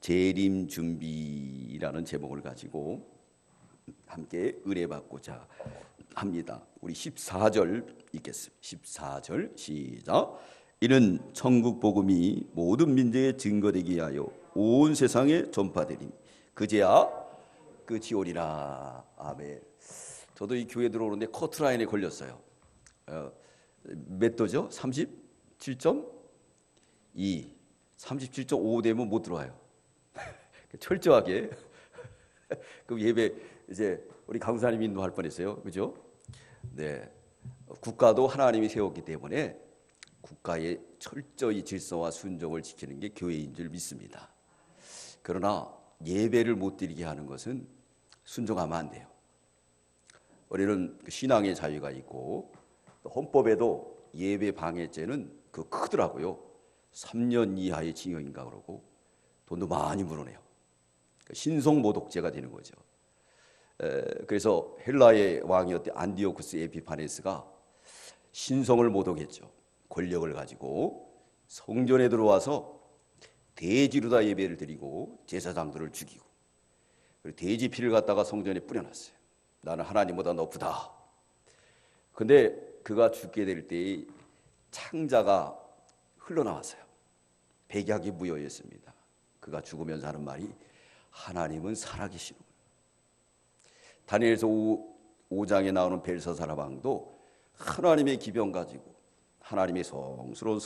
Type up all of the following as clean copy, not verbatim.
재림 준비라는 제목을 가지고 함께 의뢰받고자 합니다. 우리 14절 읽겠습니다. 14절 시작. 이는 천국 복음이 모든 민족에 증거되게 하여 온 세상에 전파되리니 그제야 끝이 오리라. 아멘. 저도 이 교회 들어오는데 커트라인에 걸렸어요. 몇 도죠? 37.2, 37.5 되면 못 들어와요. 철저하게. 그럼 예배 이제 우리 강사님이 인도할 뻔했어요. 그죠? 네. 국가도 하나님이 세웠기 때문에 국가의 철저히 질서와 순종을 지키는 게 교회인 줄 믿습니다. 그러나 예배를 못 드리게 하는 것은 순종하면 안 돼요. 우리는 신앙의 자유가 있고 헌법에도 예배 방해죄는 크더라고요. 3년 이하의 징역인가 그러고 돈도 많이 물어내요. 신성모독죄가 되는 거죠. 그래서 헬라의 왕이었던 안디오쿠스 에피파네스가 신성을 모독했죠. 권력을 가지고 성전에 들어와서 돼지로다 예배를 드리고 제사장들을 죽이고 그리고 돼지 피를 갖다가 성전에 뿌려놨어요. 나는 하나님보다 높다. 근데 그가 죽게 될 때에 창자가 흘러나왔어요. 백약이 무효였습니다. 그가 죽으면서 하는 말이 하나님은 살아계시는 거예요. 다니엘서 5장에 나오는 벨사살 왕도 하나님의 기병 가지고 하나님의 성스러운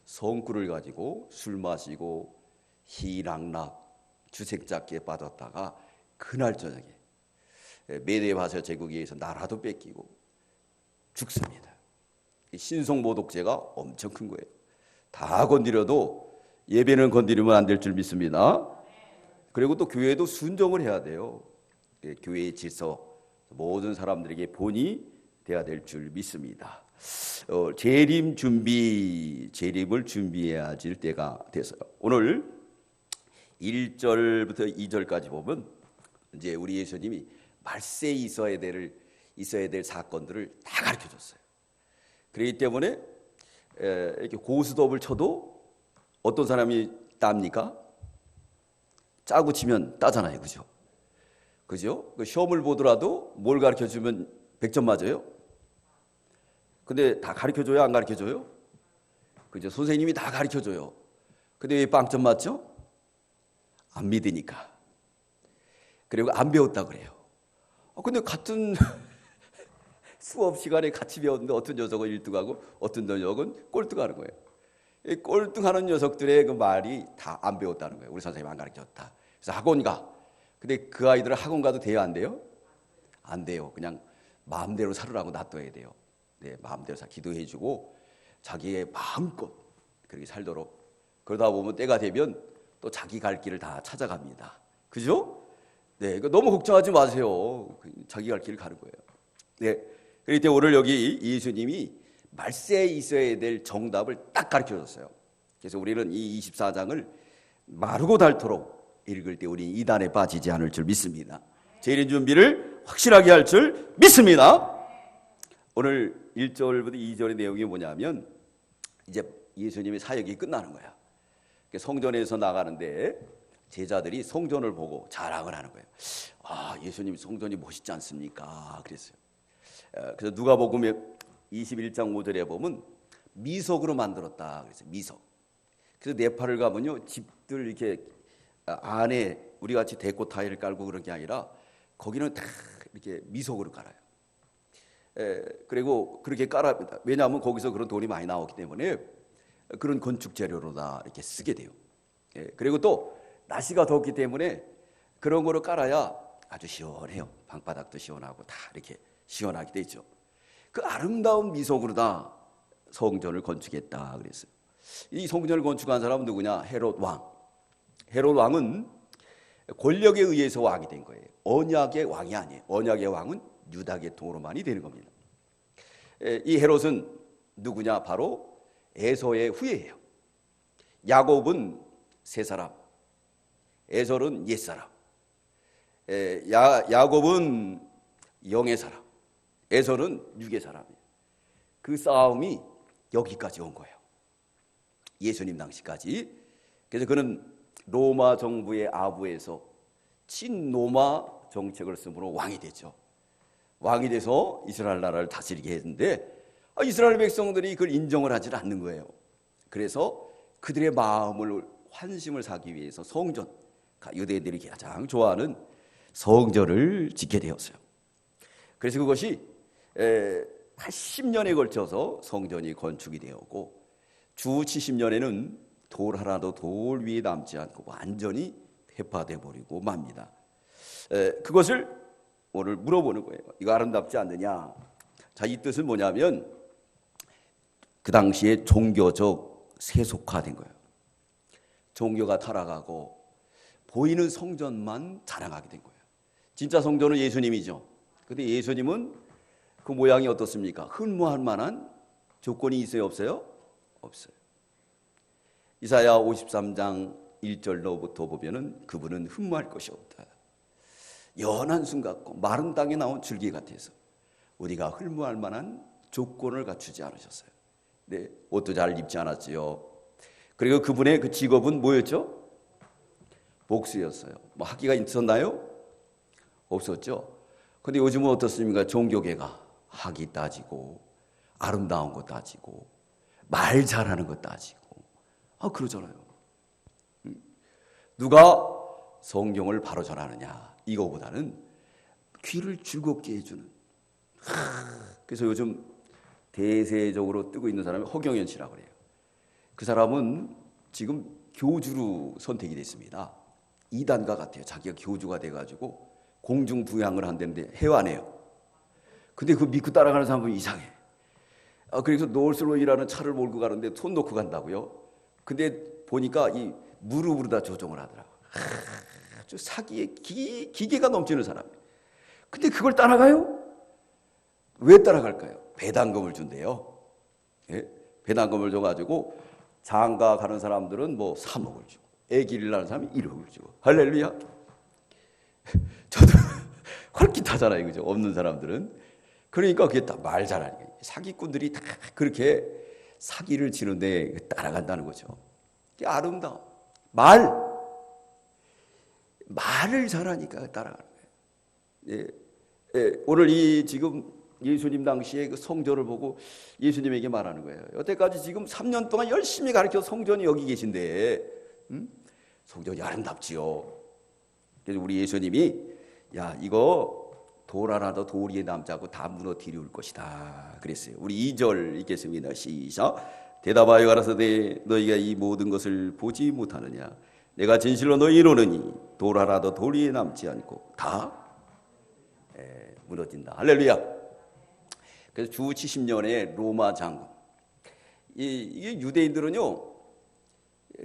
성구를 가지고 술 마시고 희락락 주색잡기에 빠졌다가 그날 저녁에 메데바서 제국에 의해서 나라도 뺏기고 죽습니다. 신성모독죄가 엄청 큰 거예요. 다 건드려도 예배는 건드리면 안 될 줄 믿습니다. 그리고 또 교회도 순종을 해야 돼요. 교회의 질서 모든 사람들에게 본이 돼야 될 줄 믿습니다. 재림을 준비해야 질 때가 됐어요. 오늘 1절부터 2절까지 보면 이제 우리 예수님이 말세에 있어야 될 사건들을 다 가르쳐 줬어요. 그렇기 때문에 이렇게 고스톱을 쳐도 어떤 사람이 땁니까? 짜고 치면 따잖아요. 그죠? 그죠? 그 시험을 보더라도 뭘 가르쳐 주면 100점 맞아요? 근데 다 가르쳐 줘요? 안 가르쳐 줘요? 그죠? 선생님이 다 가르쳐 줘요. 근데 왜 빵점 맞죠? 안 믿으니까. 그리고 안 배웠다 그래요. 근데 같은 수업 시간에 같이 배웠는데 어떤 녀석은 1등하고 어떤 녀석은 꼴등하는 거예요. 이 꼴등하는 녀석들의 그 말이 다 안 배웠다는 거예요. 우리 선생님 안 가르쳤다. 그래서 학원 가. 근데 그 아이들은 학원 가도 돼요? 안 돼요? 안 돼요. 그냥 마음대로 살으라고 놔둬야 돼요. 네, 마음대로 기도해주고 자기의 마음껏 그렇게 살도록. 그러다 보면 때가 되면 또 자기 갈 길을 다 찾아갑니다. 그죠? 네, 너무 걱정하지 마세요. 자기 갈 길을 가는 거예요. 네, 그럴 때 오늘 여기 예수님이 말세에 있어야 될 정답을 딱 가르쳐 줬어요. 그래서 우리는 이 24장을 마르고 닳도록 읽을 때 우리 이단에 빠지지 않을 줄 믿습니다. 재림 준비를 확실하게 할 줄 믿습니다. 오늘 1절부터 2절의 내용이 뭐냐면 이제 예수님의 사역이 끝나는 거야. 성전에서 나가는데 제자들이 성전을 보고 자랑을 하는 거예요. 예수님 성전이 멋있지 않습니까? 그랬어요. 그래서 누가복음 21장 5절에 보면 미석으로 만들었다. 그래서 미석. 그래서 네팔을 가면요 집들 이렇게 안에 우리 같이 데코 타일을 깔고 그런 게 아니라 거기는 다 이렇게 미석으로 깔아요. 그리고 그렇게 깔아합니다. 왜냐하면 거기서 그런 돈이 많이 나오기 때문에 그런 건축 재료로다 이렇게 쓰게 돼요. 그리고 또 날씨가 덥기 때문에 그런 거로 깔아야 아주 시원해요. 방바닥도 시원하고 다 이렇게 시원하게 되죠. 그 아름다운 미석으로다 성전을 건축했다 그랬어요. 이 성전을 건축한 사람은 누구냐? 헤롯 왕. 헤롯 왕은 권력에 의해서 왕이 된 거예요. 언약의 왕이 아니에요. 언약의 왕은 유다 계통으로만이 되는 겁니다. 이 헤롯은 누구냐? 바로 에서의 후예예요. 야곱은 세 사람, 에서는 옛 사람. 야곱은 영의 사람, 에서는 육의 사람이에요. 그 싸움이 여기까지 온 거예요. 예수님 당시까지. 그래서 그는 로마 정부의 아부에서 친로마 정책을 쓰므로 왕이 되죠. 왕이 돼서 이스라엘 나라를 다스리게 했는데 이스라엘 백성들이 그걸 인정을 하지 않는 거예요. 그래서 그들의 마음을 환심을 사기 위해서 성전, 유대인들이 가장 좋아하는 성전을 짓게 되었어요. 그래서 그것이 80년에 걸쳐서 성전이 건축이 되었고 주 70년에는 돌 하나도 돌 위에 남지 않고 완전히 회파돼 버리고 맙니다. 그것을 오늘 물어보는 거예요. 이거 아름답지 않느냐? 자, 이 뜻은 뭐냐면 그 당시에 종교적 세속화된 거예요. 종교가 타락하고 보이는 성전만 자랑하게 된 거예요. 진짜 성전은 예수님이죠. 근데 예수님은 그 모양이 어떻습니까? 흠모할 만한 조건이 있어요, 없어요? 없어요. 이사야 53장 1절로부터 보면은 그분은 흠모할 것이 없다. 연한 순 같고 마른 땅에 나온 줄기 같아서 우리가 흠모할 만한 조건을 갖추지 않으셨어요. 네, 옷도 잘 입지 않았지요. 그리고 그분의 그 직업은 뭐였죠? 목수였어요. 뭐 학위가 있었나요? 없었죠. 근데 요즘은 어떻습니까? 종교계가 학위 따지고 아름다운 거 따지고 말 잘하는 거 따지고 그러잖아요. 누가 성경을 바로 전하느냐 이거보다는 귀를 즐겁게 해주는. 그래서 요즘 대세적으로 뜨고 있는 사람이 허경연 씨라고 그래요. 그 사람은 지금 교주로 선택이 됐습니다. 이단가 같아요. 자기가 교주가 돼가지고 공중부양을 한다는데 해와네요. 근데 그 믿고 따라가는 사람은 이상해. 그래서 노을슬로이라는 차를 몰고 가는데 손 놓고 간다고요. 근데 보니까 이 무릎으로 다 조종을 하더라고. 아주 사기의 기계가 넘치는 사람이에요. 근데 그걸 따라가요? 왜 따라갈까요? 배당금을 준대요. 예? 배당금을 줘가지고 장가 가는 사람들은 뭐 3억을 주고 애기를 낳는 사람이 1억을 주고 할렐루야. 저도 헐깃하잖아요, 그죠? 없는 사람들은. 그러니까 그게 다 말 잘하니까 사기꾼들이 다 그렇게 사기를 치는데 따라간다는 거죠. 그게 아름다워. 말을 잘하니까 따라가는 거예요. 오늘 이 지금 예수님 당시에 그 성전을 보고 예수님에게 말하는 거예요. 여태까지 지금 3년 동안 열심히 가르쳐 성전이 여기 계신데, 성전이 아름답지요. 그래서 우리 예수님이 야 이거 돌 하나도 돌 위에 남지 않고 다 무너뜨릴 것이다 그랬어요. 우리 2절 읽겠습니다. 시작. 대답하여 가라사대 너희가 이 모든 것을 보지 못하느냐? 내가 진실로 너희 이르노니 돌 하나도 돌 위에 남지 않고 다 무너진다. 할렐루야. 그래서 주 70년에 로마 장군. 이게 유대인들은요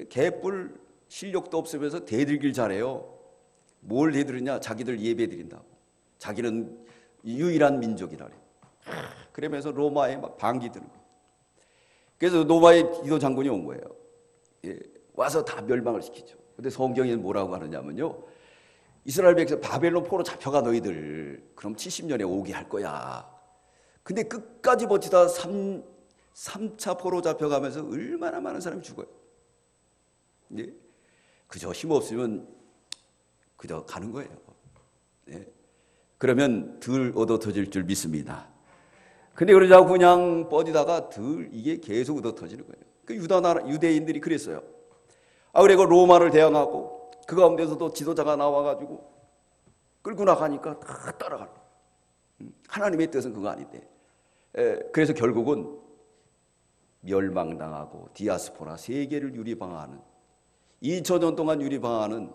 개뿔 실력도 없으면서 대들길 잘해요. 뭘 대들으냐? 자기들 예배 드린다고. 자기는 유일한 민족이라 그래요. 그러면서 로마에 막 반기 드는 거예요. 그래서 로마의 디도 장군이 온 거예요. 와서 다 멸망을 시키죠. 근데 성경에는 뭐라고 하느냐면요. 이스라엘 백성 바벨론 포로 잡혀가 너희들. 그럼 70년에 오게 할 거야. 근데 끝까지 버티다 3차 포로 잡혀가면서 얼마나 많은 사람이 죽어요. 그저 힘없으면 그저 가는 거예요. 그러면 덜 얻어터질 줄 믿습니다. 근데 그러지 않고 그냥 뻗이다가 이게 계속 얻어터지는 거예요. 그 유대인들이 그랬어요. 그리고 로마를 대항하고 그 가운데서도 지도자가 나와가지고 끌고 나가니까 다 따라가는 거예요. 하나님의 뜻은 그거 아닌데. 그래서 결국은 멸망당하고 디아스포라 세계를 유리방어하는 2000년 동안 유리방어하는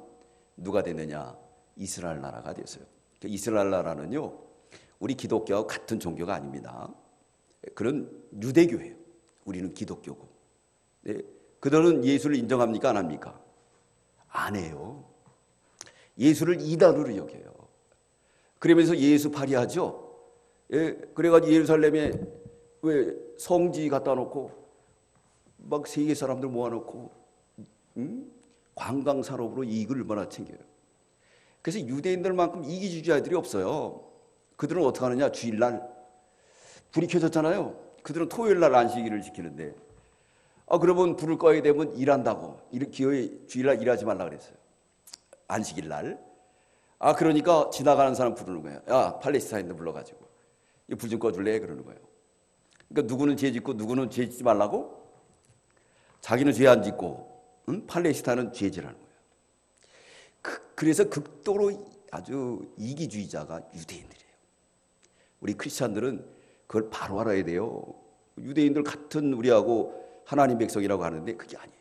누가 됐느냐? 이스라엘 나라가 됐어요. 이스라엘 나라는요 우리 기독교와 같은 종교가 아닙니다. 그런 유대교예요. 우리는 기독교고. 그들은 예수를 인정합니까? 안 합니까? 안 해요. 예수를 이단으로 여겨요. 그러면서 예수 파리하죠. 그래가지고 예루살렘에 왜 성지 갖다 놓고 막 세계 사람들 모아놓고 관광 산업으로 이익을 얼마나 챙겨요. 그래서 유대인들만큼 이기주의자들이 없어요. 그들은 어떻게 하느냐? 주일날 불이 켜졌잖아요. 그들은 토요일날 안식일을 지키는데 그러면 불을 꺼야 되면 일한다고. 주일날 일하지 말라 그랬어요. 안식일 날. 그러니까 지나가는 사람 부르는 거예요. 야, 팔레스타인도 불러가지고 불 좀 꺼줄래? 그러는 거예요. 그러니까 누구는 죄 짓고 누구는 죄 짓지 말라고? 자기는 죄 안 짓고 팔레스타인은 죄 지라는 거예요. 그래서 극도로 아주 이기주의자가 유대인들이에요. 우리 크리스찬들은 그걸 바로 알아야 돼요. 유대인들 같은 우리하고 하나님 백성이라고 하는데 그게 아니에요.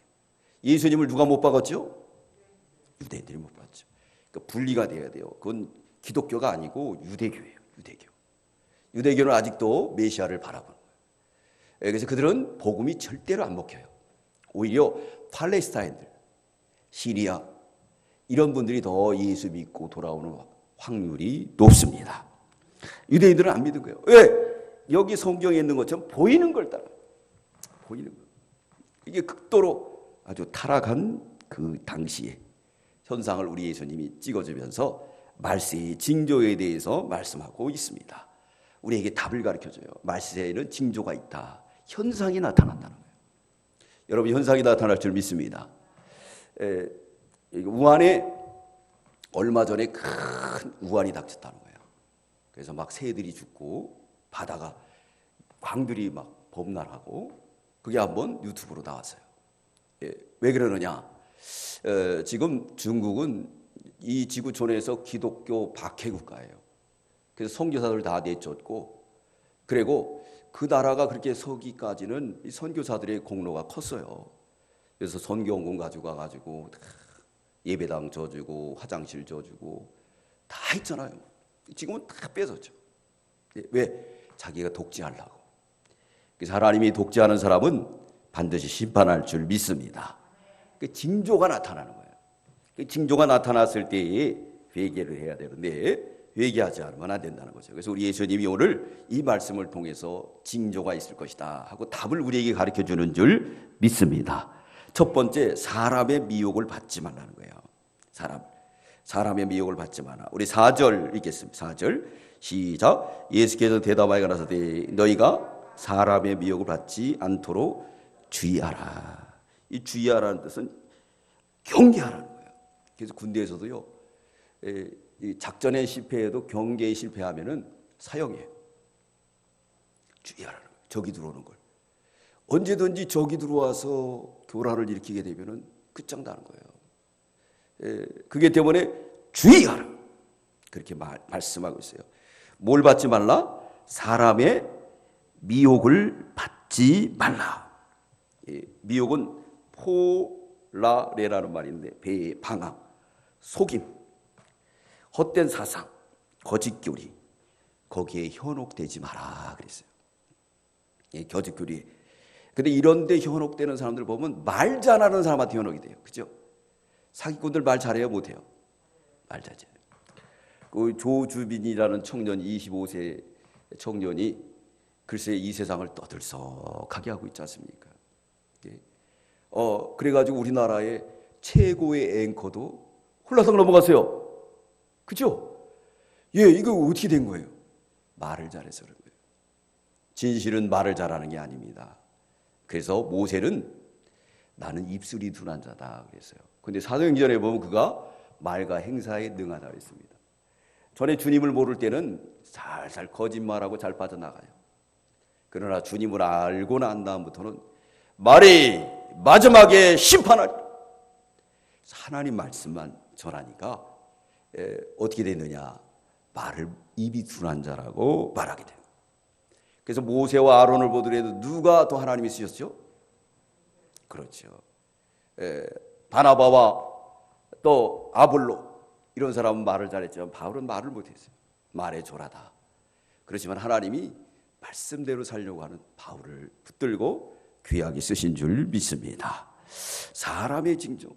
예수님을 누가 못 박았죠? 유대인들이 못 박았죠. 그러니까 분리가 돼야 돼요. 그건 기독교가 아니고 유대교예요. 유대교는 아직도 메시아를 바라보는 거예요. 그래서 그들은 복음이 절대로 안 먹혀요. 오히려 팔레스타인들, 시리아 이런 분들이 더 예수 믿고 돌아오는 확률이 높습니다. 유대인들은 안 믿은 거예요. 왜? 여기 성경에 있는 것처럼 보이는 걸 따라. 보이는 거. 이게 극도로 아주 타락한 그 당시의 현상을 우리 예수님이 찍어주면서 말세의 징조에 대해서 말씀하고 있습니다. 우리에게 답을 가르쳐줘요. 말세에는 징조가 있다. 현상이 나타난다는 거예요. 여러분 현상이 나타날 줄 믿습니다. 우한에 얼마 전에 큰 우한이 닥쳤다는 거예요. 그래서 막 새들이 죽고 바다가 광들이 막 범람하고 그게 한번 유튜브로 나왔어요. 왜 그러느냐? 지금 중국은 이 지구촌에서 기독교 박해 국가예요. 그래서 선교사들 다 내쫓고 그리고 그 나라가 그렇게 서기까지는 이 선교사들의 공로가 컸어요. 그래서 선교원금 가지고 가가지고 예배당 줘주고 화장실 줘주고 다 했잖아요. 지금은 다 뺏었죠. 왜? 자기가 독재하려고. 그래서 하나님이 독재하는 사람은 반드시 심판할 줄 믿습니다. 그 징조가 나타나는 거예요. 그 징조가 나타났을 때에 회개를 해야 되는데 회개하지 않으면 안 된다는 거죠. 그래서 우리 예수님이 오늘 이 말씀을 통해서 징조가 있을 것이다 하고 답을 우리에게 가르쳐주는 줄 믿습니다. 첫 번째, 사람의 미혹을 받지 말라는 거예요. 사람의 미혹을 받지 마라. 우리 4절 읽겠습니다. 4절 시작. 예수께서 대답하여 가라사대 너희가 사람의 미혹을 받지 않도록 주의하라. 이 주의하라는 뜻은 경계하라는 거예요. 그래서 군대에서도요, 이 작전에 실패해도 경계에 실패하면은 사형이에요. 주의하라는 거예요. 적이 들어오는 걸. 언제든지 적이 들어와서 교란을 일으키게 되면은 끝장나는 거예요. 그게 때문에 주의하라. 그렇게 말씀하고 있어요. 뭘 받지 말라? 사람의 미혹을 받지 말라. 미혹은 포라레라는 말인데 배방함, 속임, 헛된 사상, 거짓 교리 거기에 현혹되지 마라 그랬어요. 거짓 교리. 근데 이런 데 현혹되는 사람들 보면 말 잘하는 사람한테 현혹이 돼요. 그죠? 사기꾼들 말 잘해요, 못해요? 말 잘해요. 그 조주빈이라는 청년, 25세 청년이 글쎄 이 세상을 떠들썩하게 하고 있지 않습니까? 그래가지고 우리나라의 최고의 앵커도 홀라당 넘어갔어요. 그죠? 이거 어떻게 된 거예요? 말을 잘해서 그런 거예요. 진실은 말을 잘하는 게 아닙니다. 그래서 모세는 나는 입술이 둔한 자다 그랬어요. 근데 사도행전에 보면 그가 말과 행사에 능하다 그랬습니다. 전에 주님을 모를 때는 살살 거짓말하고 잘 빠져나가요. 그러나 주님을 알고 난 다음부터는 말이 마지막에 심판하리. 하나님 말씀만 전하니까 어떻게 됐느냐? 말을 입이 둔한 자라고 말하게 돼요. 그래서 모세와 아론을 보더라도 누가 더 하나님이 쓰셨죠? 그렇죠. 바나바와 또 아볼로 이런 사람은 말을 잘했지만 바울은 말을 못했어요. 말에 졸하다. 그렇지만 하나님이 말씀대로 살려고 하는 바울을 붙들고 귀하게 쓰신 줄 믿습니다. 사람의 징조.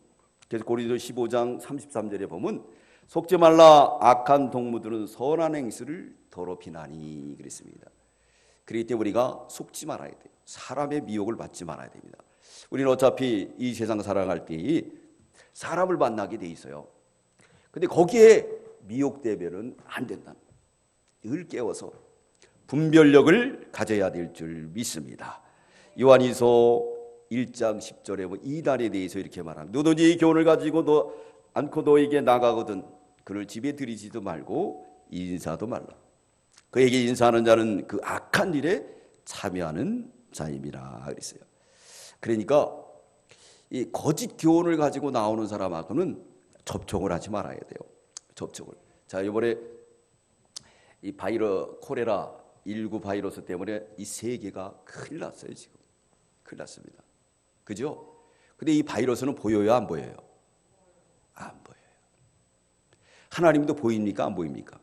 그래서 고린도 15장 33절에 보면 속지 말라 악한 동무들은 선한 행실을 더럽히나니 그랬습니다. 그렇기 때문에 우리가 속지 말아야 돼요. 사람의 미혹을 받지 말아야 됩니다. 우리는 어차피 이 세상 살아갈 때 사람을 만나게 돼 있어요. 근데 거기에 미혹되면은 안 된다. 늘 깨워서 분별력을 가져야 될 줄 믿습니다. 요한일서 1장 10절에 뭐 이단에 대해서 이렇게 말합니다. 누구든지 이 교훈을 가지고 않고 너에게 나가거든 그를 집에 들이지도 말고 인사도 말라. 그에게 인사하는 자는 그 악한 일에 참여하는 자임이라 그랬어요. 그러니까 이 거짓 교훈을 가지고 나오는 사람하고는 접촉을 하지 말아야 돼요. 접촉을. 자, 이번에 이 콜레라 19 바이러스 때문에 이 세계가 큰일 났어요. 지금 큰일 났습니다. 그죠? 근데 이 바이러스는 보여요, 안 보여요? 안 보여요. 하나님도 보입니까, 안 보입니까?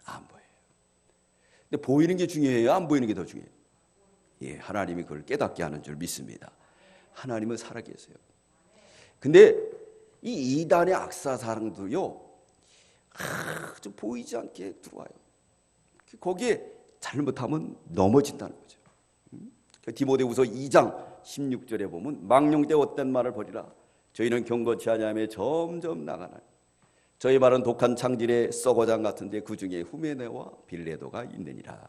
안 보여요. 근데 보이는 게 중요해요, 안 보이는 게 더 중요해요? 예, 하나님이 그걸 깨닫게 하는 줄 믿습니다. 하나님은 살아계세요. 근데 이 이단의 악사사랑도요, 좀 보이지 않게 들어와요. 거기에 잘못하면 넘어진다는 거죠. 디모데후서 2장 16절에 보면 망령되 어떤 말을 버리라. 저희는 경건치 아니하며 점점 나가나니 저희 말은 독한 창질의 썩어장 같은데 그 중에 후메네와 빌레도가 있느니라.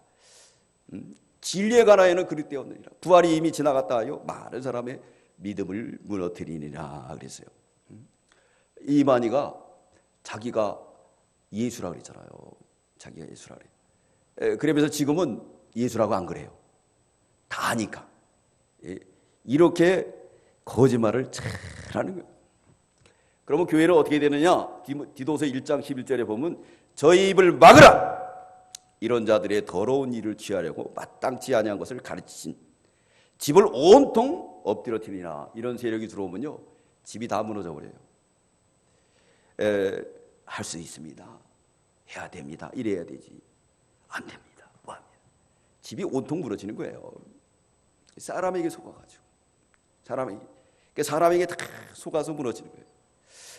진리에 관하여는 그릇되었느니라. 부활이 이미 지나갔다 하여 많은 사람의 믿음을 무너뜨리니라 그랬어요. 이만희가 자기가 예수라 그랬잖아요. 자기가 예수라 그래. 그러면서 지금은 예수라고 안 그래요. 다 아니까. 이렇게 거짓말을 잘하는 거예요. 그러면 교회는 어떻게 되느냐? 디도서 1장 11절에 보면 저희 입을 막으라. 이런 자들의 더러운 일을 취하려고 마땅치 아니한 것을 가르치신 집을 온통 엎드려뜨리나. 이런 세력이 들어오면요, 집이 다 무너져 버려요. 할 수 있습니다. 해야 됩니다. 이래야 되지. 안 됩니다. 뭐 합니다. 집이 온통 무너지는 거예요. 사람에게 속아가지고. 사람에게 다 속아서 무너지는 거예요.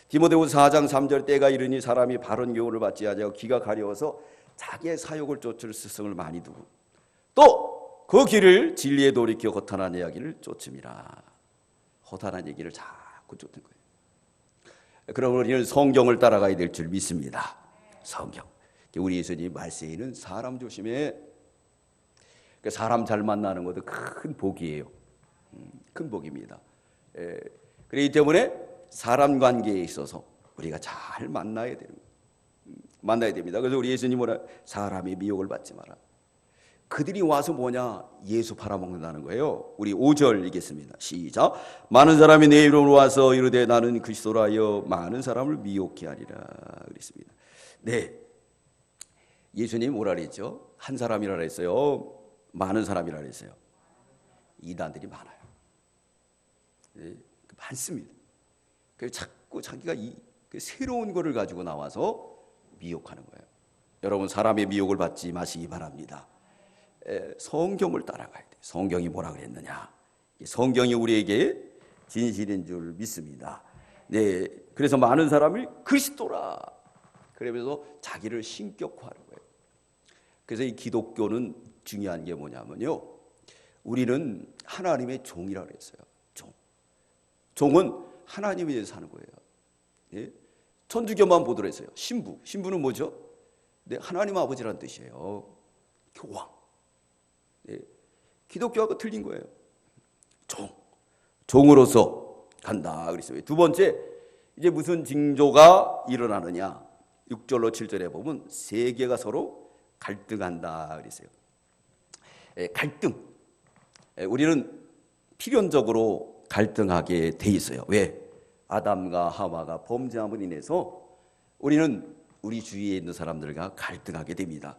디모데후서 4장 3절 때가 이르니 사람이 바른 교훈을 받지 아니하고 귀가 가려워서 자기의 사욕을 쫓을 스승을 많이 두고 또 그 길을 진리에 돌이켜 허탄한 이야기를 쫓음이라. 허탄한 얘기를 자꾸 쫓는 거예요. 그럼 우리는 성경을 따라가야 될 줄 믿습니다. 성경. 우리 예수님 말세에는 사람 조심해. 사람 잘 만나는 것도 큰 복이에요. 큰 복입니다. 그렇기 때문에 사람 관계에 있어서 우리가 잘 만나야 됩니다. 그래서 우리 예수님 뭐라? 사람의 미혹을 받지 마라. 그들이 와서 뭐냐? 예수 팔아먹는다는 거예요. 우리 5절 읽겠습니다. 시작. 많은 사람이 내 이름으로 와서 이르되 나는 그리스도라 하여 많은 사람을 미혹케 하리라 그랬습니다. 네, 예수님 뭐라 그랬죠? 한 사람이라 그랬어요? 많은 사람이라 그랬어요? 이단들이 많아요. 네, 많습니다. 그래서 자꾸 자기가 새로운 거를 가지고 나와서 미혹하는 거예요. 여러분, 사람의 미혹을 받지 마시기 바랍니다. 성경을 따라가야 돼요. 성경이 뭐라 그랬느냐? 성경이 우리에게 진실인 줄 믿습니다. 네, 그래서 많은 사람이 그리스도라. 그러면서 자기를 신격화하는 거예요. 그래서 이 기독교는 중요한 게 뭐냐면요, 우리는 하나님의 종이라고 그랬어요. 종은 하나님에 대해서 사는 거예요. 예? 천주교만 보더라 했어요. 신부는 뭐죠? 네, 하나님 아버지라는 뜻이에요. 교황. 네, 기독교하고 틀린 거예요. 종으로서 간다 그랬어요. 두 번째, 이제 무슨 징조가 일어나느냐? 6절로 7절에 보면 세계가 서로 갈등한다 그랬어요. 갈등. 우리는 필연적으로 갈등하게 돼 있어요. 왜? 아담과 하와가 범죄함으로 인해서 우리는 우리 주위에 있는 사람들과 갈등하게 됩니다.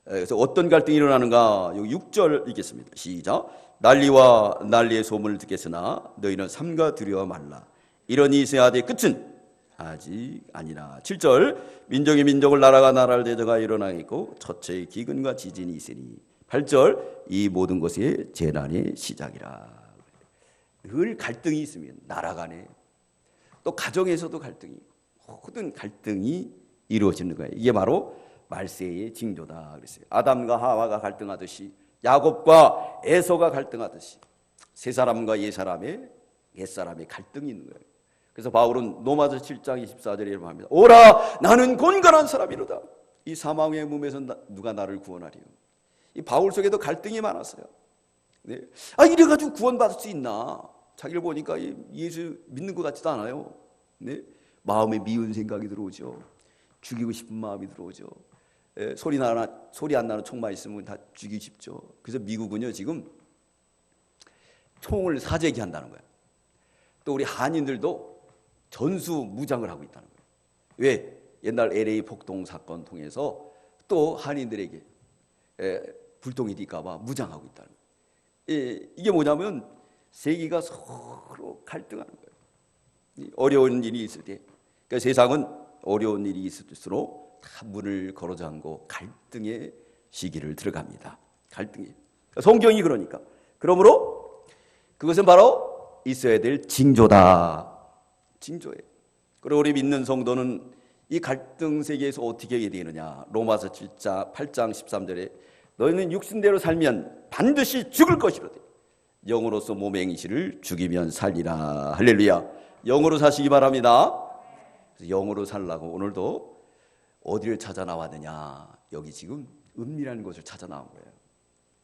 그래서 어떤 갈등이 일어나는가? 여기 6절 읽겠습니다. 시작. 난리와 난리의 소문을 듣겠으나 너희는 삼가 두려워 말라. 이러니 이 세아대의 끝은 아직 아니라. 7절. 민족이 민족을 나라가 나라를 대적하여 일어나겠고 첫째의 기근과 지진이 있으니. 8절. 이 모든 것이 재난의 시작이라. 늘 갈등이 있으면 나라 간에, 또 가정에서도 갈등이, 모든 갈등이 이루어지는 거예요. 이게 바로 말세의 징조다 그랬어요. 아담과 하와가 갈등하듯이, 야곱과 에서가 갈등하듯이 세 사람과 옛사람의 갈등이 있는 거예요. 그래서 바울은 로마서 7장 24절에 이렇게 합니다. 오라, 나는 곤간한 사람이로다. 이 사망의 몸에서 누가 나를 구원하리요. 이 바울 속에도 갈등이 많았어요. 네. 아, 이래가지고 구원받을 수 있나? 자기를 보니까 예수 믿는 것 같지도 않아요. 네. 마음에 미운 생각이 들어오죠. 죽이고 싶은 마음이 들어오죠. 소리 안 나는 총만 있으면 다 죽이고 싶죠. 그래서 미국은요 지금 총을 사재기 한다는 거예요. 또 우리 한인들도 전수 무장을 하고 있다는 거예요. 왜? 옛날 LA 폭동 사건 통해서 또 한인들에게 불똥이 튈까봐 무장하고 있다는 거예요. 이게 뭐냐면 세계가 서로 갈등하는 거예요. 어려운 일이 있을 때, 그러니까 세상은 어려운 일이 있을수록 다 문을 걸어잠고 갈등의 시기를 들어갑니다. 갈등이. 성경이 그러니까. 그러므로 그것은 바로 있어야 될 징조다. 징조예요. 그리고 우리 믿는 성도는 이 갈등 세계에서 어떻게 해야 되느냐. 로마서 8장 13절에 너희는 육신대로 살면 반드시 죽을 것이로되 영으로서 몸의 행실을 죽이면 살리라. 할렐루야. 영으로 사시기 바랍니다. 영으로 살라고 오늘도 어디를 찾아 나왔느냐. 여기 지금 은밀한 곳을 찾아 나온 거예요.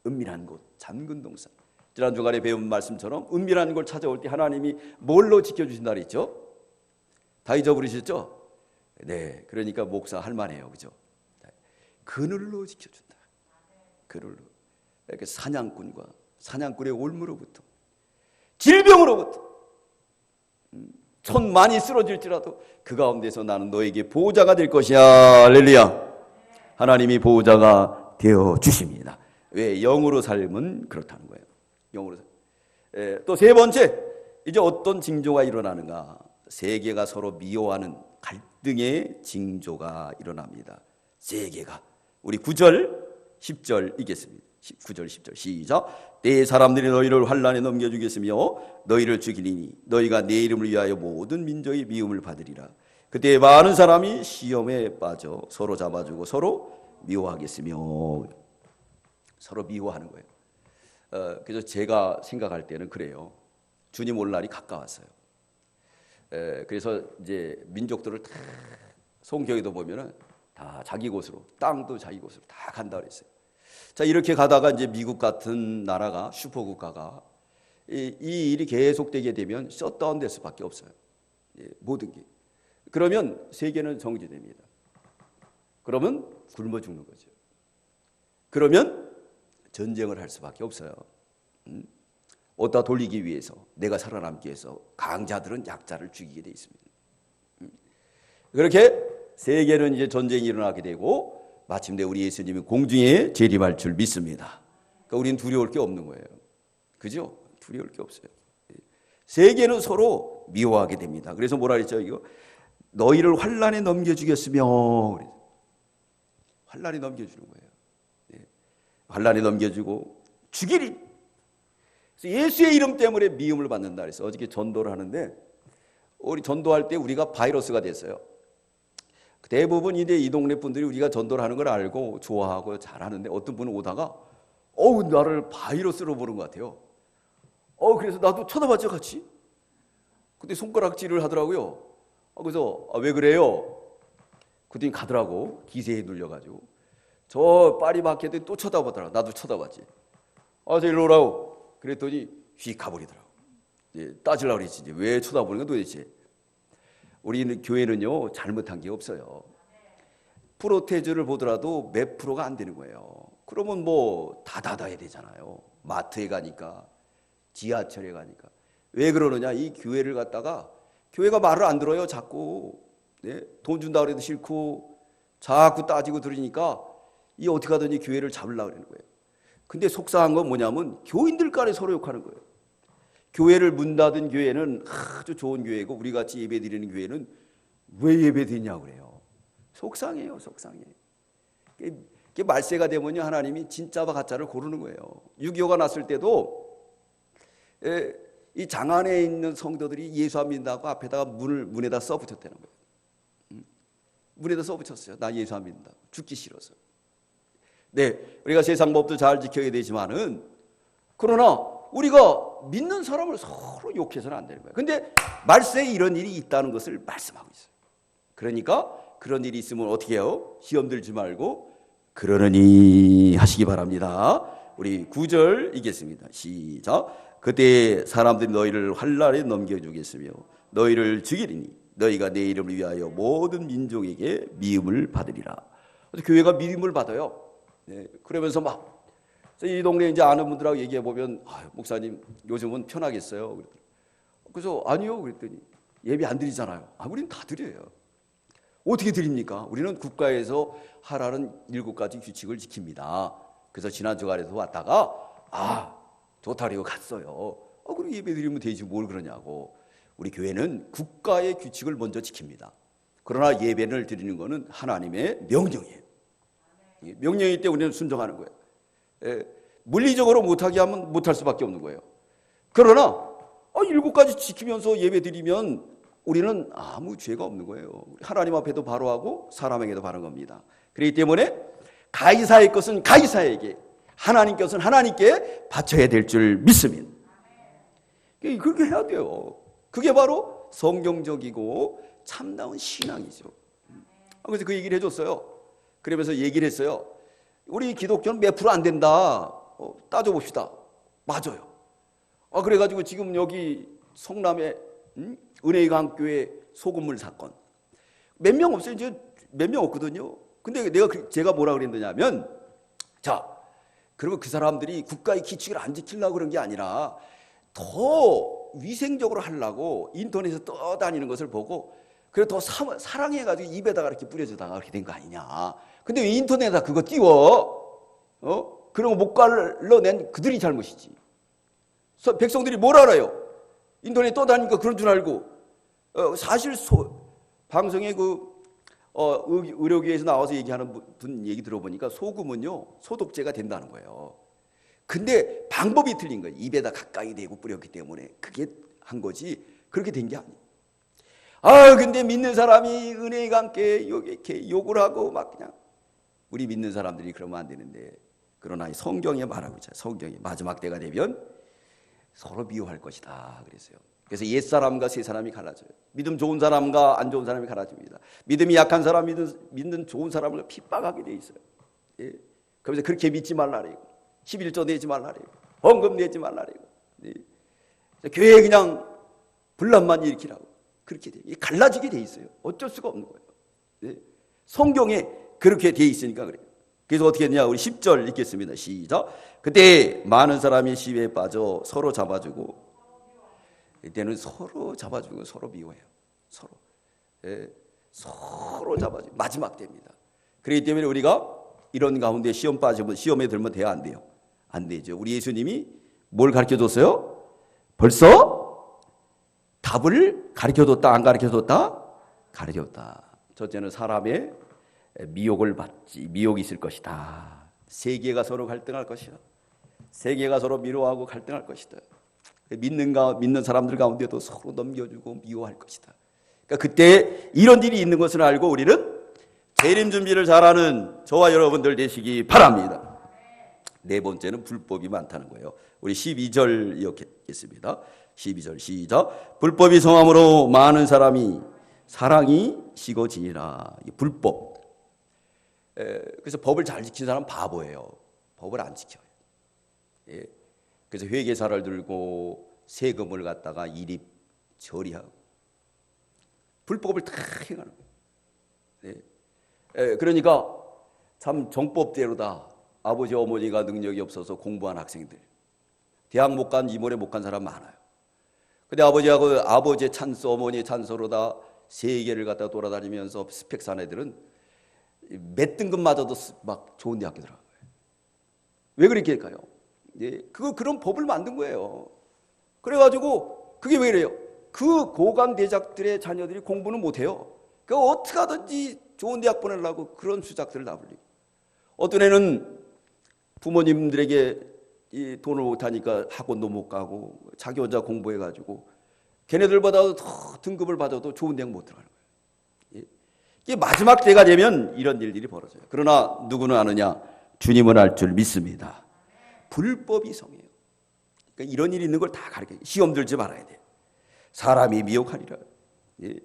은밀한 곳, 잠근 동산. 지난 주간에 배운 말씀처럼 은밀한 곳 찾아올 때 하나님이 뭘로 지켜주신다 그랬죠? 다 잊어버리셨죠? 네, 그러니까 목사 할만해요, 그죠? 그늘로 지켜준다. 그늘로. 이렇게 사냥꾼과 사냥꾼의 올무로부터, 질병으로부터, 천만이 쓰러질지라도 그 가운데서 나는 너에게 보호자가 될 것이야. 할렐루야. 하나님이 보호자가 되어 주십니다. 왜? 영으로 살면 그렇다는 거예요. 영으로 살. 또 세 번째, 이제 어떤 징조가 일어나는가? 세계가 서로 미워하는 갈등의 징조가 일어납니다. 세계가. 우리 9절, 10절 읽겠습니다. 9절, 10절 시작. 내 사람들이 너희를 환난에 넘겨주겠으며 너희를 죽이리니 너희가 내 이름을 위하여 모든 민족의 미움을 받으리라. 그때 많은 사람이 시험에 빠져 서로 잡아주고 서로 미워하겠으며. 서로 미워하는 거예요. 그래서 제가 생각할 때는 그래요. 주님 올 날이 가까웠어요. 그래서 이제 민족들을 다 성경에도 보면은 다 자기 곳으로, 땅도 자기 곳으로 다 간다 그랬어요. 자, 이렇게 가다가 이제 미국 같은 나라가, 슈퍼국가가 이 일이 계속되게 되면 셧다운 될 수밖에 없어요. 모든 게. 그러면 세계는 정지됩니다. 그러면 굶어 죽는 거죠. 그러면 전쟁을 할 수밖에 없어요. 어디다 돌리기 위해서, 내가 살아남기 위해서 강자들은 약자를 죽이게 돼 있습니다. 그렇게 세계는 이제 전쟁이 일어나게 되고 마침내 우리 예수님이 공중에 재림할 줄 믿습니다. 그러니까 우리는 두려울 게 없는 거예요. 그죠? 두려울 게 없어요. 세계는 서로 미워하게 됩니다. 그래서 뭐라 그랬죠? 이거 너희를 환난에 넘겨주겠으며. 환난에 넘겨주는 거예요. 환난에 넘겨주고 죽이리. 예수의 이름 때문에 미움을 받는다 그래서 어저께 전도를 하는데, 우리 전도할 때 우리가 바이러스가 됐어요. 대부분 이제 이 동네 분들이 우리가 전도를 하는 걸 알고 좋아하고 잘하는데, 어떤 분은 오다가 나를 바이러스로 보는 것 같아요. 그래서 나도 쳐다봤죠, 같이. 근데 손가락질을 하더라고요. 그래서 왜 그래요? 그랬더니 가더라고. 기세에 눌려가지고 저 파리마켓에 또 쳐다보더라고. 나도 쳐다봤지. 저 일로 오라고. 그랬더니 휙 가버리더라고. 따지려고 그랬지. 이제 왜 쳐다보는 건 도대체. 우리는 교회는요 잘못한 게 없어요. 프로테즈를 보더라도 몇 프로가 안 되는 거예요. 그러면 뭐 다 닫아야 되잖아요. 마트에 가니까, 지하철에 가니까. 왜 그러느냐? 이 교회를 갖다가, 교회가 말을 안 들어요. 자꾸 돈 준다 그래도 싫고 자꾸 따지고 들으니까 이 어떻게 하든지 교회를 잡으려고 그러는 거예요. 근데 속상한 건 뭐냐면 교인들 간에 서로 욕하는 거예요. 교회를 문 닫은 교회는 아주 좋은 교회고 우리 같이 예배 드리는 교회는 왜 예배 드리냐고 그래요. 속상해요. 속상해. 그게 말세가 되면요 하나님이 진짜와 가짜를 고르는 거예요. 6.25가 났을 때도 이 장안에 있는 성도들이 예수 안 믿는다고 앞에다가 문에다 써붙였다는 거예요. 문에다 써붙였어요. 나 예수 안 믿는다고. 죽기 싫어서. 네, 우리가 세상 법도 잘 지켜야 되지만은, 그러나 우리가 믿는 사람을 서로 욕해서는 안 되는 거예요. 근데 말세에 이런 일이 있다는 것을 말씀하고 있어요. 그러니까 그런 일이 있으면 어떻게 해요? 시험 들지 말고 그러느니 하시기 바랍니다. 우리 9절 읽겠습니다. 시작. 그때 사람들이 너희를 환난에 넘겨주겠으며 너희를 죽이리니 너희가 내 이름을 위하여 모든 민족에게 미움을 받으리라. 교회가 미움을 받아요. 네, 그러면서 막 이 동네 이제 아는 분들하고 얘기해 보면 목사님 요즘은 편하겠어요. 그래서 아니요 그랬더니 예배 안 드리잖아요. 우리는 다 드려요. 어떻게 드립니까? 우리는 국가에서 하라는 7가지 규칙을 지킵니다. 그래서 지난 주간에도 왔다가 좋다리고 갔어요. 그럼 예배 드리면 되지 뭘 그러냐고. 우리 교회는 국가의 규칙을 먼저 지킵니다. 그러나 예배를 드리는 것은 하나님의 명령이에요. 명령일 때 우리는 순종하는 거예요. 물리적으로 못하게 하면 못할 수밖에 없는 거예요. 그러나 7가지 지키면서 예배 드리면 우리는 아무 죄가 없는 거예요. 하나님 앞에도 바로하고 사람에게도 바른 겁니다. 그렇기 때문에 가이사의 것은 가이사에게, 하나님 것은 하나님께 바쳐야 될 줄 믿습니다. 그렇게 해야 돼요. 그게 바로 성경적이고 참다운 신앙이죠. 그래서 그 얘기를 해줬어요. 그러면서 얘기를 했어요. 우리 기독교는 몇 프로 안 된다. 따져봅시다. 맞아요. 그래가지고 지금 여기 성남에 은혜의 강교회 소금물 사건 몇 명 없어요. 이제 몇 명 없거든요. 근데 제가 뭐라 그랬느냐면 그리고 그 사람들이 국가의 규칙을 안 지키려고 그런 게 아니라 더 위생적으로 하려고 인터넷에서 떠다니는 것을 보고 그래 더 사랑해가지고 입에다가 이렇게 뿌려주다가 그렇게 된 거 아니냐. 근데 왜 인터넷에다 그거 띄워? 그런 거 못 갈라낸 그들이 잘못이지. 백성들이 뭘 알아요? 인터넷 떠다니니까 그런 줄 알고. 사실 방송에 의료계에서 나와서 얘기하는 분 얘기 들어보니까 소금은요 소독제가 된다는 거예요. 근데 방법이 틀린 거예요. 입에다 가까이 대고 뿌렸기 때문에 그게 한 거지 그렇게 된 게 아니에요. 근데 믿는 사람이 은혜가 함께 이렇게 욕을 하고 막 그냥 우리 믿는 사람들이 그러면 안 되는데 그러나 성경에 말하고 있잖아요. 성경이 마지막 때가 되면 서로 미워할 것이다 그랬어요. 그래서 옛사람과 새사람이 갈라져요. 믿음 좋은 사람과 안 좋은 사람이 갈라집니다. 믿음이 약한 사람, 믿는 좋은 사람을 핍박하게 돼 있어요. 예. 그래서 그렇게 믿지 말라래요. 11조 내지 말라래요. 헌금 내지 말라래요. 예. 교회에 그냥 분란만 일으키라고 그렇게 돼. 갈라지게 돼 있어요. 어쩔 수가 없는 거예요. 예. 성경에 그렇게 돼 있으니까 그래요. 그래서 어떻게 했냐? 우리 10절 읽겠습니다. 시작. 그때 많은 사람이 시위에 빠져 서로 잡아주고 이때는 서로 잡아주고 서로 미워해요. 서로. 예, 서로 잡아주고 마지막 때입니다. 그렇기 때문에 우리가 이런 가운데 시험 빠지면 시험에 들면 돼야 안 돼요. 안 되죠. 우리 예수님이 뭘 가르쳐줬어요? 벌써 답을 가르쳐줬다 안 가르쳐줬다? 가르쳐줬다. 첫째는 사람의 미혹을 받지. 미혹이 있을 것이다. 세계가 서로 갈등할 것이다. 세계가 서로 미워하고 갈등할 것이다. 믿는 사람들 가운데도 서로 넘겨주고 미워할 것이다. 그러니까 그때 이런 일이 있는 것을 알고 우리는 재림 준비를 잘하는 저와 여러분들 되시기 바랍니다. 네 번째는 불법이 많다는 거예요. 우리 12절 읽겠습니다. 12절 시작. 불법이 성함으로 많은 사랑이 식어지니라. 불법. 그래서 법을 잘 지키는 사람은 바보예요. 법을 안 지켜요. 예. 그래서 회계사를 들고 세금을 갖다가 이립 처리하고 불법을 다 행하는 거예요. 네. 그러니까 참 정법대로다. 아버지 어머니가 능력이 없어서 공부한 학생들 대학 못 간 이모에 못 간 사람 많아요. 근데 아버지의 찬스 어머니의 찬스로다 세계를 갖다 돌아다니면서 스펙 산 애들은 몇 등급 맞아도 막 좋은 대학교 들어간 거예요. 왜 그렇게 할까요? 예, 그런 법을 만든 거예요. 그래가지고 그게 왜 그래요? 그 고관 대작들의 자녀들이 공부는 못해요. 그러니까 어떻게 하든지 좋은 대학 보내려고 그런 수작들을 다 불리고 어떤 애는 부모님들에게 이 돈을 못하니까 학원도 못 가고 자기 혼자 공부해가지고 걔네들보다 더 등급을 받아도 좋은 대학 못 들어가는 거예요. 예. 이게 마지막 때가 되면 이런 일들이 벌어져요. 그러나 누구는 아느냐? 주님은 알 줄 믿습니다. 불법이 성이에요. 그러니까 이런 일이 있는 걸 다 가르쳐요. 시험 들지 말아야 돼요. 사람이 미혹하리라.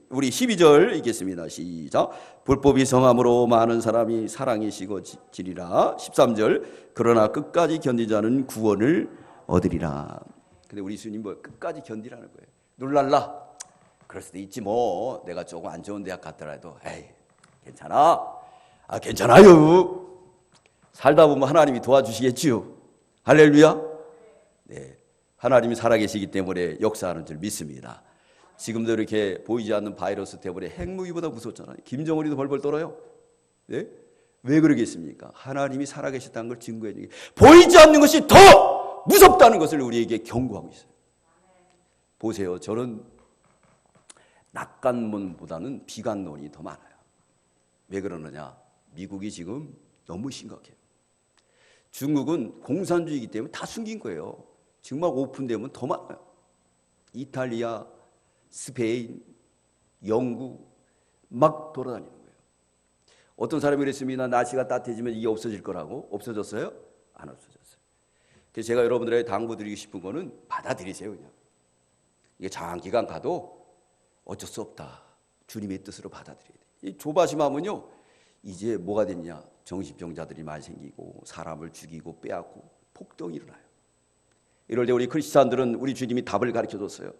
우리 12절 읽겠습니다. 시작. 불법이 성함으로 많은 사람이 사랑이 식어지리라. 13절. 그러나 끝까지 견딘 자는 구원을 얻으리라. 근데 우리 예수님 뭐 끝까지 견디라는 거예요. 놀랄라. 그럴 수도 있지 뭐. 내가 조금 안 좋은 대학 갔더라도 에이 괜찮아. 괜찮아요. 살다 보면 하나님이 도와주시겠지요. 할렐루야. 네, 하나님이 살아계시기 때문에 역사하는 줄 믿습니다. 지금도 이렇게 보이지 않는 바이러스 때문에 핵무기보다 무섭잖아요. 김정은이도 벌벌 떨어요. 네? 왜 그러겠습니까? 하나님이 살아계셨다는 걸 증거해 주기. 보이지 않는 것이 더 무섭다는 것을 우리에게 경고하고 있어요. 보세요. 저는 낙관론보다는 비관론이 더 많아요. 왜 그러느냐? 미국이 지금 너무 심각해요. 중국은 공산주의이기 때문에 다 숨긴 거예요. 지금 막 오픈되면 더 많아요. 이탈리아, 스페인, 영국 막 돌아다니는 거예요. 어떤 사람이 그랬습니다. 날씨가 따뜻해지면 이게 없어질 거라고. 없어졌어요? 안 없어졌어요. 그래서 제가 여러분들에게 당부드리고 싶은 거는 받아들이세요. 그냥. 이게 장기간 가도 어쩔 수 없다. 주님의 뜻으로 받아들여야 돼요. 이 조바심하면요. 이제 뭐가 됐냐. 정신병자들이 많이 생기고 사람을 죽이고 빼앗고 폭동이 일어나요. 이럴 때 우리 크리스찬들은 우리 주님이 답을 가르쳐줬어요.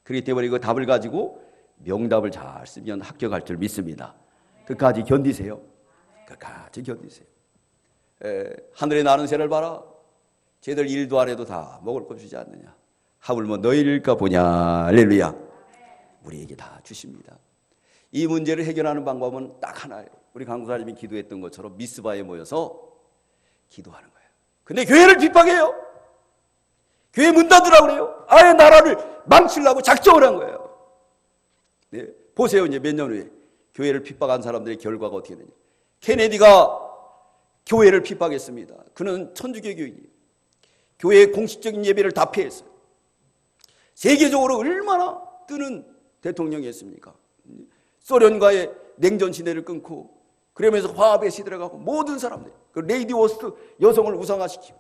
그렇기 때문에 그 답을 가지고 명답을 잘 쓰면 합격할 줄 믿습니다. 끝까지 견디세요. 끝까지 견디세요. 하늘에 나는 새를 봐라. 쟤들 일도 안 해도 다 먹을 것 주지 않느냐. 하물며 너희일까 보냐. 할렐루야. 우리에게 다 주십니다. 이 문제를 해결하는 방법은 딱 하나예요. 우리 강구사님이 기도했던 것처럼 미스바에 모여서 기도하는 거예요. 근데 교회를 핍박해요. 교회 문 닫으라고 그래요. 아예 나라를 망치려고 작정을 한 거예요. 네. 보세요. 이제 몇 년 후에 교회를 핍박한 사람들의 결과가 어떻게 되냐. 케네디가 교회를 핍박했습니다. 그는 천주교교인이에요. 교회의 공식적인 예배를 다 폐했어요. 세계적으로 얼마나 뜨는 대통령이었습니까? 소련과의 냉전 시대를 끊고 그러면서 화합의 시대를 가고 모든 사람들, 그 레이디 워스트 여성을 우상화시키고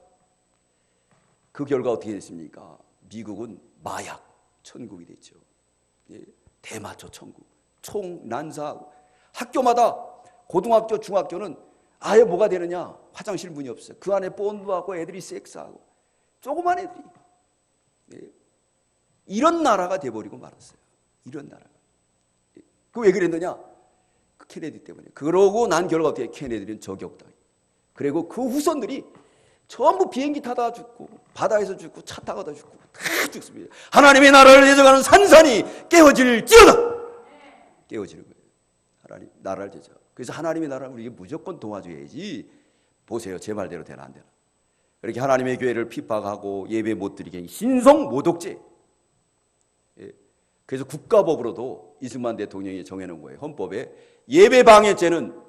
그 결과 어떻게 됐습니까? 미국은 마약 천국이 됐죠. 대마초 천국, 총난사하고 학교마다 고등학교, 중학교는 아예 뭐가 되느냐? 화장실 문이 없어요. 그 안에 본드하고 애들이 섹스하고 조그만 애들이 이런 나라가 돼버리고 말았어요. 이런 나라가. 그 왜 그랬느냐? 그 케네디 때문에. 그러고 난 결과 어떻게 케네디는 저격당해. 그리고 그 후손들이 전부 비행기 타다 죽고 바다에서 죽고 차 타고다 죽고 다 죽습니다. 하나님의 나라를 대적하는 산산이 깨어질지어다. 깨어지는 거예요. 하나님 나라를 대적. 그래서 하나님의 나라를 우리에게 무조건 도와줘야지. 보세요. 제 말대로 되나 안 되나. 이렇게 하나님의 교회를 핍박하고 예배 못 드리게 신성 모독죄. 그래서 국가법으로도 이승만 대통령이 정해놓은 거예요. 헌법에 예배 방해죄는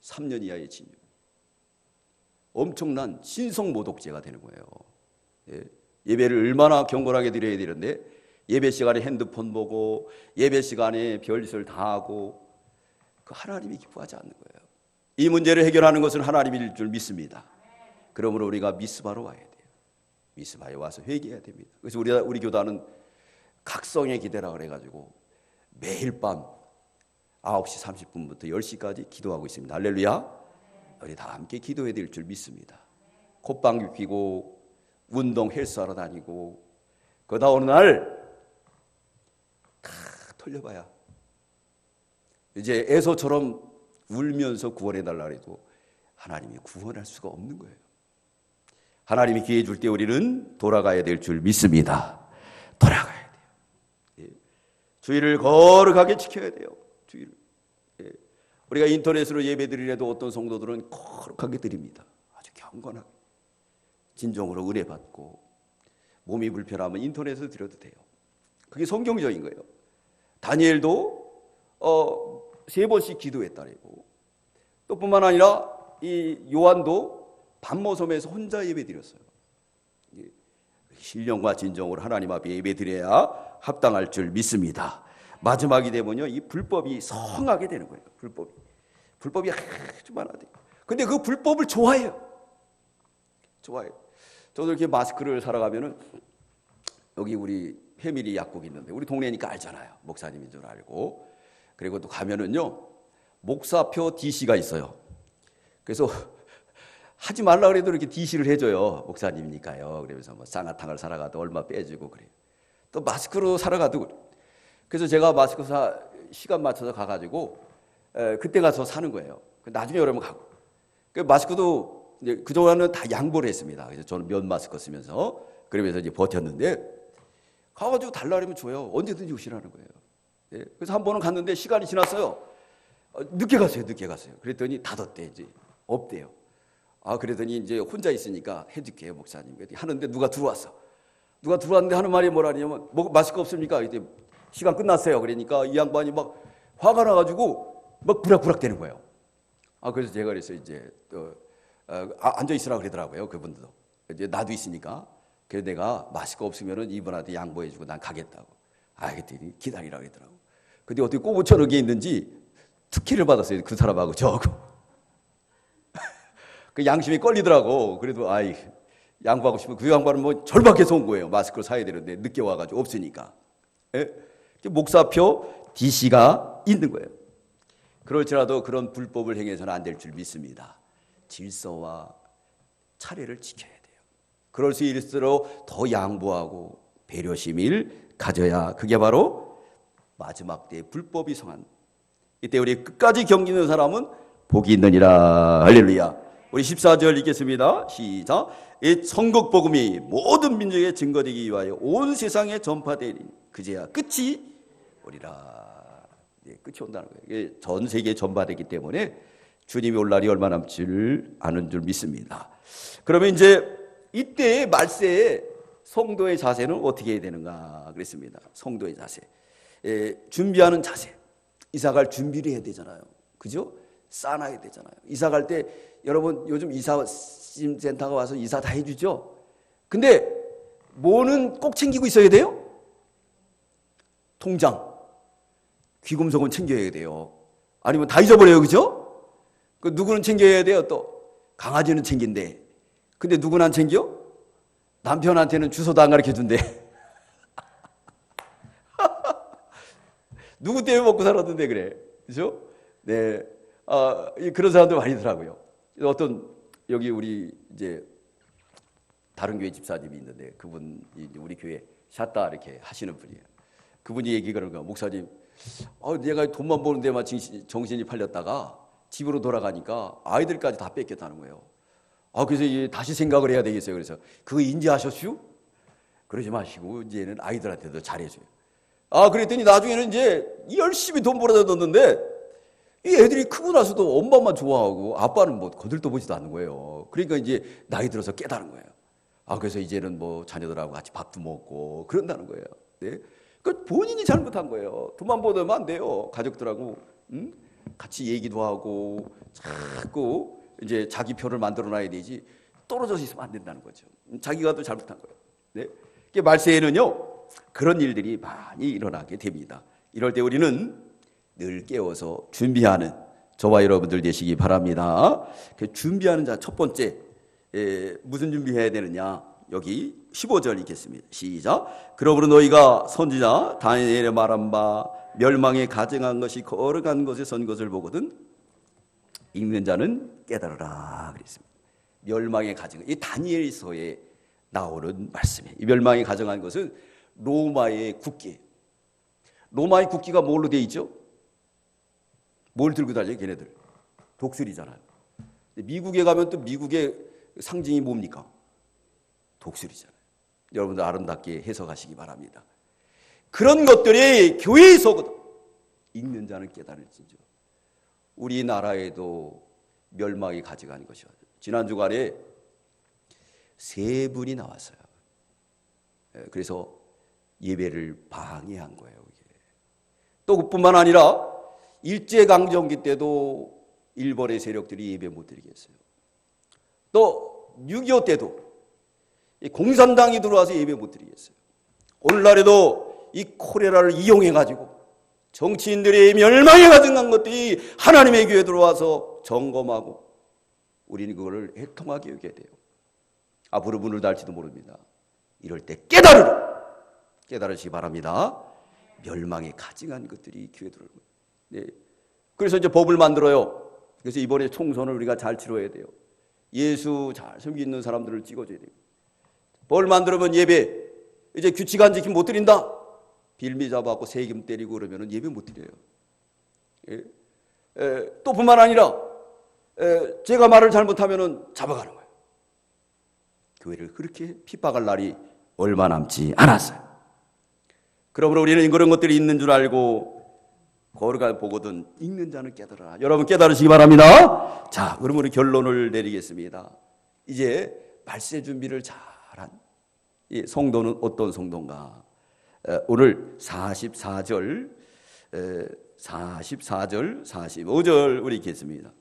3년 이하의 징역. 엄청난 신성 모독죄가 되는 거예요. 예배를 얼마나 경건하게 드려야 되는데 예배 시간에 핸드폰 보고 예배 시간에 별짓을 다 하고 그 하나님이 기뻐하지 않는 거예요. 이 문제를 해결하는 것은 하나님일 줄 믿습니다. 그러므로 우리가 미스바로 와야 돼요. 미스바에 와서 회개해야 됩니다. 그래서 우리 교단은 각성의 기대라 그래가지고 매일 밤 9시 30분부터 10시까지 기도하고 있습니다. 할렐루야. 우리 다 함께 기도해야 될 줄 믿습니다. 콧방귀 뀌고 운동 헬스하러 다니고 그러다 어느 날 다 털려봐야 이제 에서처럼 울면서 구원해달라 해도 하나님이 구원할 수가 없는 거예요. 하나님이 기회 줄 때 우리는 돌아가야 될 줄 믿습니다. 돌아가야 돼요. 주의를 거룩하게 지켜야 돼요. 주의를. 우리가 인터넷으로 예배 드리려도 어떤 성도들은 거룩하게 드립니다. 아주 경건하게. 진정으로 은혜 받고 몸이 불편하면 인터넷에서 드려도 돼요. 그게 성경적인 거예요. 다니엘도 3번씩 기도했다고. 또 뿐만 아니라 이 요한도 반모섬에서 혼자 예배 드렸어요. 신령과 진정으로 하나님 앞에 예배 드려야 합당할 줄 믿습니다. 마지막이 되면요, 이 불법이 성하게 되는 거예요. 불법이 아주 많아요. 근데 그 불법을 좋아해요. 좋아해요. 저도 이렇게 마스크를 사러 가면은 여기 우리 해밀이 약국이 있는데 우리 동네니까 알잖아요. 목사님인 줄 알고. 그리고 또 가면은요 목사표 DC가 있어요. 그래서 하지 말라 그래도 이렇게 DC를 해줘요. 목사님이니까요. 그러면서 뭐 쌍화탕을 사러 가도 얼마 빼주고 그래요. 또 마스크로 사러 가도 그래요. 그래서 제가 마스크 시간 맞춰서 가가지고 그때 가서 사는 거예요. 나중에 여러분 가고. 그 마스크도 이제 그동안은 다 양보를 했습니다. 그래서 저는 면 마스크 쓰면서 그러면서 이제 버텼는데 가가지고 달라 그러면 줘요. 언제든지 오시라는 거예요. 예. 그래서 한 번은 갔는데 시간이 지났어요. 늦게 갔어요. 그랬더니 닫았대. 이제 없대요. 그랬더니 이제 혼자 있으니까 해줄게요, 목사님. 하는데 누가 들어왔는데 하는 말이 뭐라냐면 마스크 없습니까? 이제 시간 끝났어요. 그러니까 이 양반이 막 화가 나가지고 막 부락부락 대는 거예요. 그래서 제가 그래서 이제 앉아 있으라 그러더라고요. 그분들도 이제 나도 있으니까. 그래서 내가 마스크 없으면은 이분한테 양보해주고 난 가겠다고. 그랬더니 기다리라 그러더라고. 근데 어떻게 꼬부처럼 게 있는지 특혜를 받았어요. 그 사람하고 저하고. 그 양심이 걸리더라고. 그래도 양보하고 싶으면 그 양반은 뭐 절박해서 온 거예요. 마스크를 사야 되는데 늦게 와가지고 없으니까. 예? 목사표 DC가 있는 거예요. 그럴지라도 그런 불법을 행해서는 안 될 줄 믿습니다. 질서와 차례를 지켜야 돼요. 그럴 수 있을수록 더 양보하고 배려심을 가져야 그게 바로 마지막 때의 불법이 성한. 이때 우리 끝까지 견디는 사람은 복이 있느니라. 할렐루야. 우리 14절 읽겠습니다. 시작. 이 천국복음이 모든 민족에 증거되기 위하여 온 세상에 전파되니 그제야 끝이 오리라. 끝이 온다는 거예요. 이게 전 세계에 전파되기 때문에 주님이 올 날이 얼마 남지를 않은 줄 믿습니다. 그러면 이제 이때의 말세에 성도의 자세는 어떻게 해야 되는가 그랬습니다. 성도의 자세. 준비하는 자세. 이사갈 준비를 해야 되잖아요. 그죠? 싸놔야 되잖아요. 이사갈 때 여러분 요즘 이사센터가 와서 이사 다 해주죠? 근데 뭐는 꼭 챙기고 있어야 돼요? 통장, 귀금속은 챙겨야 돼요. 아니면 다 잊어버려요. 그죠? 그 누구는 챙겨야 돼요. 또 강아지는 챙긴대. 근데 누구는 안 챙겨? 남편한테는 주소도 안 가르쳐준대. 누구 때문에 먹고 살았는데 그래. 그죠? 네. 그런 사람들 많이더라고요. 어떤 여기 우리 이제 다른 교회 집사님이 있는데 그분이 우리 교회 샷다 이렇게 하시는 분이에요. 그분이 얘기가 그런 거야. 목사님, 내가 돈만 버는 데만 정신이 팔렸다가 집으로 돌아가니까 아이들까지 다 뺏겼다는 거예요. 그래서 다시 생각을 해야 되겠어요. 그래서 그거 인지하셨슈? 그러지 마시고 이제는 아이들한테도 잘해줘요. 그랬더니 나중에는 이제 열심히 돈 벌어다 넣었는데 이 애들이 크고 나서도 엄마만 좋아하고 아빠는 뭐 거들떠보지도 않는 거예요. 그러니까 이제 나이 들어서 깨달은 거예요. 그래서 이제는 뭐 자녀들하고 같이 밥도 먹고 그런다는 거예요. 네? 그 본인이 잘못한 거예요. 돈만 벌면 안 돼요. 가족들하고 같이 얘기도 하고 자꾸 이제 자기 표를 만들어 놔야 되지 떨어져 있으면 안 된다는 거죠. 자기가 또 잘못한 거예요. 네? 말세에는요 그런 일들이 많이 일어나게 됩니다. 이럴 때 우리는 늘 깨워서 준비하는 저와 여러분들 되시기 바랍니다. 준비하는 자 첫 번째 무슨 준비해야 되느냐? 여기 15절 읽겠습니다. 시작. 그러므로 너희가 선지자 다니엘의 말한 바 멸망에 가증한 것이 걸어간 것에 선 것을 보거든 읽는 자는 깨달으라 그랬습니다. 멸망에 가증한 이 다니엘서에 나오는 말씀이에요. 이 멸망에 가증한 것은 로마의 국기. 로마의 국기가 뭘로 되어 있죠? 뭘 들고 다녀요, 걔네들? 독수리잖아요. 미국에 가면 또 미국의 상징이 뭡니까? 독수리잖아요. 여러분들 아름답게 해석하시기 바랍니다. 그런 것들이 교회에서거든. 읽는 자는 깨달을지죠. 우리나라에도 멸망이 가져가는 것이요. 지난 주간에 3분이 나왔어요. 그래서 예배를 방해한 거예요. 또 그뿐만 아니라 일제강점기 때도 일본의 세력들이 예배 못 드리게 했어요. 또 6.25 때도 공산당이 들어와서 예배 못 드리게 했어요. 오늘날에도 이 코레라를 이용해가지고 정치인들의 멸망에 가증한 것들이 하나님의 교회에 들어와서 점검하고 우리는 그거를 해통하게 여겨야 돼요. 앞으로 문을 닫을지도 모릅니다. 이럴 때 깨달으라. 깨달으시기 바랍니다. 멸망에 가증한 것들이 교회 들어오는 거예요. 네. 그래서 이제 법을 만들어요. 그래서 이번에 총선을 우리가 잘 치러야 돼요. 예수 잘 섬기는 사람들을 찍어줘야 돼요. 법을 만들면 예배 이제 규칙 안 지키면 못 드린다. 빌미 잡아갖고 세금 때리고 그러면 예배 못 드려요. 또 뿐만 아니라 제가 말을 잘못하면 잡아가는 거예요. 교회를 그렇게 핍박할 날이 얼마 남지 않았어요. 그러므로 우리는 그런 것들이 있는 줄 알고 거룩하게 보거든 읽는 자는 깨달아라. 여러분 깨달으시기 바랍니다. 자, 그럼 우리 결론을 내리겠습니다. 이제 말세 준비를 잘한 이 성도는 어떤 성도인가? 오늘 44절, 45절 우리 읽겠습니다.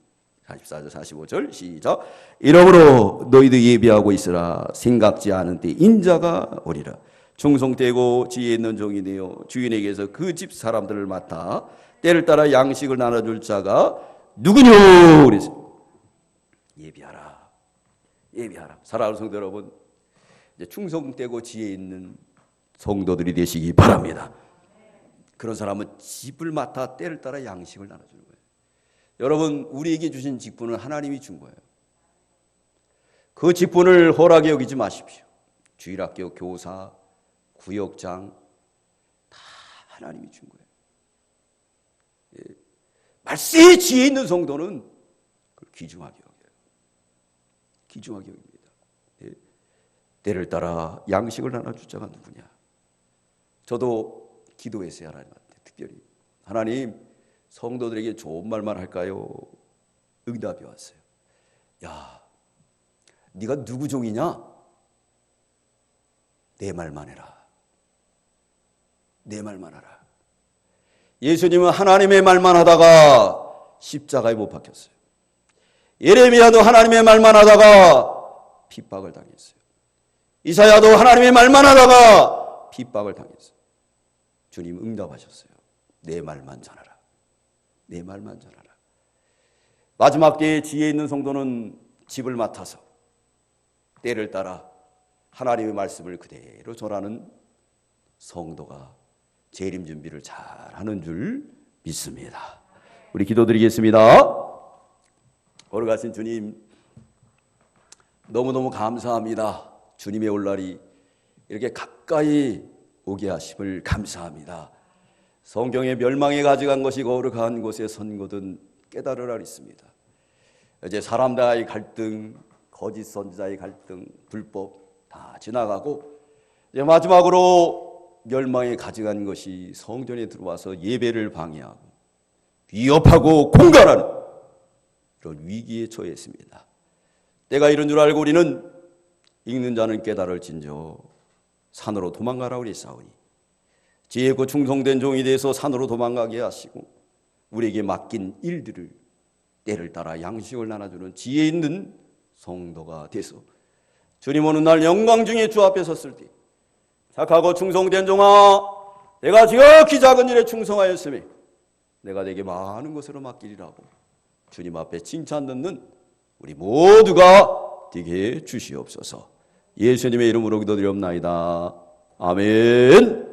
44절, 45절 시작. 이러므로 너희도 예비하고 있으라. 생각지 않은 때 인자가 오리라. 충성되고 지혜 있는 종이 되어 주인에게서 그 집 사람들을 맡아 때를 따라 양식을 나눠줄 자가 누구뇨? 그래서 예비하라. 예비하라. 사랑하는 성도 여러분, 이제 충성되고 지혜 있는 성도들이 되시기 바랍니다. 그런 사람은 집을 맡아 때를 따라 양식을 나눠주는 거예요. 여러분, 우리에게 주신 직분은 하나님이 준 거예요. 그 직분을 허락에 여기지 마십시오. 주일학교 교사, 구역장 다 하나님이 준 거예요. 말세에 지혜 있는 성도는 그걸 귀중하게 여겨요. 귀중하게 여깁니다. 때를 따라 양식을 나눠줄 자가 누구냐? 저도 기도했어요. 하나님한테 특별히. 하나님, 성도들에게 좋은 말만 할까요? 응답이 왔어요. 야, 네가 누구 종이냐? 내 말만 해라. 내 말만 하라. 예수님은 하나님의 말만 하다가 십자가에 못 박혔어요. 예레미야도 하나님의 말만 하다가 핍박을 당했어요. 이사야도 하나님의 말만 하다가 핍박을 당했어요. 주님 응답하셨어요. 내 말만 전하라. 내 말만 전하라. 마지막 때에 지혜 있는 성도는 집을 맡아서 때를 따라 하나님의 말씀을 그대로 전하는 성도가 재림 준비를 잘 하는 줄 믿습니다. 우리 기도드리겠습니다. 거룩하신 주님, 너무너무 감사합니다. 주님의 올 날이 이렇게 가까이 오게 하심을 감사합니다. 성경의 멸망에 가져간 것이 거룩한 곳에 선 곳은 깨달으라 했습니다. 이제 사람과의 갈등, 거짓 선지자의 갈등, 불법 다 지나가고 이제 마지막으로 멸망에 가져간 것이 성전에 들어와서 예배를 방해하고 위협하고 공갈하는 그런 위기에 처했습니다. 때가 이런 줄 알고 우리는 읽는 자는 깨달을진저 산으로 도망가라 그랬사오니 지혜 있고 충성된 종이 돼서 산으로 도망가게 하시고 우리에게 맡긴 일들을 때를 따라 양식을 나눠주는 지혜 있는 성도가 돼서 주님 오는 날 영광 중에 주 앞에 섰을 때 착하고 충성된 종아, 내가 지극히 작은 일에 충성하였으니 내가 내게 많은 것으로 맡기리라고 주님 앞에 칭찬 듣는 우리 모두가 되게 주시옵소서. 예수님의 이름으로 기도드리옵나이다. 아멘.